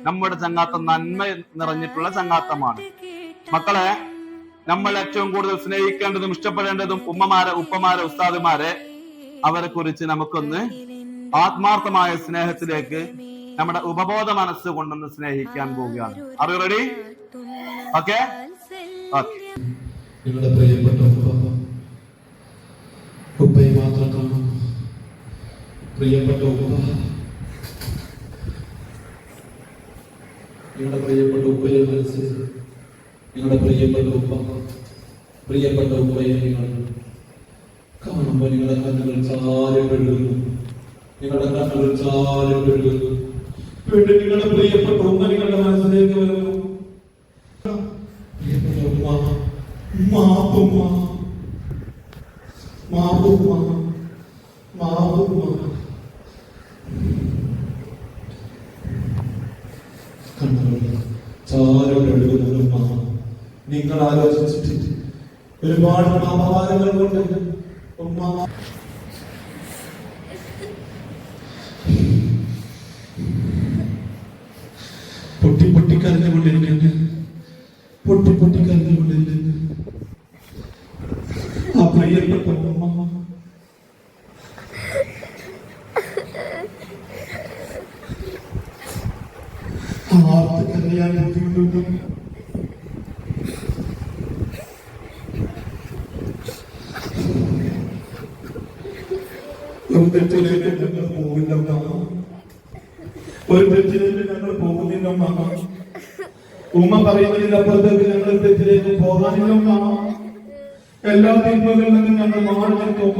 നമ്മുടെ ചങ്ങാത്തം നന്മ നിറഞ്ഞിട്ടുള്ള ചങ്ങാത്തമാണ്. മക്കളെ, നമ്മൾ ഏറ്റവും കൂടുതൽ സ്നേഹിക്കേണ്ടതും ഇഷ്ടപ്പെടേണ്ടതും ഉമ്മമാരെ, ഉപ്പമാരെ, ഉസ്താദുമാരെ, അവരെ കുറിച്ച് നമുക്കൊന്ന് ആത്മാർത്ഥമായ സ്നേഹത്തിലേക്ക് നമ്മുടെ ഉപബോധ മനസ്സ് കൊണ്ടൊന്ന് സ്നേഹിക്കാൻ പോവുകയാണ്. Are you ready? ഓക്കെ. നിങ്ങളുടെ പ്രിയപ്പെട്ട ഉപ്പയെ മാത്രം കാണും. പ്രിയപ്പെട്ട ഉപ്പ, നിങ്ങളുടെ പ്രിയപ്പെട്ട ഉപ്പയെ മനസ്സിൽ, നിങ്ങളുടെ പ്രിയപ്പെട്ട ഉപ്പയെ നിങ്ങൾ കാണുമ്പോൾ നിങ്ങളുടെ കണ്ണുകൾ ചാരപ്പെടുന്നു. നിങ്ങളുടെ കണ്ണുകൾ ചാരപ്പെടുന്നു. നിങ്ങളുടെ പ്രിയപ്പെട്ട ഉമ്മ നിങ്ങളുടെ മനസ്സിലേക്ക് വരുന്നു. പ്രിയപ്പെട്ട ഉമ്മ, മാപ്പുമ്മ, മാപ്പുമ്മ, മാപ്പുമ്മ. കണ്ണുകൾ ചാരപ്പെടുന്നു. ഉമ്മ, നിങ്ങൾ ആലോചിച്ചിട്ട് ഒരുപാട് പാപഭാരങ്ങൾ കൊണ്ട് ഉമ്മ പൊട്ടി കരഞ്ഞുകൊണ്ടിരിക്കുന്നു. പൊട്ടി കരഞ്ഞുകൊണ്ടിരിക്കുന്നു. ആ പ്രിയപ്പെട്ട ഉമ്മ ആർത്ത് കരയാൻ ബുദ്ധിമുട്ടുണ്ട്. ഒരു തെറ്റിലേക്ക് ഞങ്ങൾ പോകില്ല. ഒരു തെറ്റിലേക്ക് ഞങ്ങൾ പോകുന്നില്ല. ഉമ്മ പറയുന്നതിനപ്പുറത്തേക്ക് ഞങ്ങൾ തെറ്റിലേക്ക് പോകാനില്ല. എല്ലാ തിന്മകളിൽ നിന്നും ഞങ്ങൾ മാറി നിൽക്കും.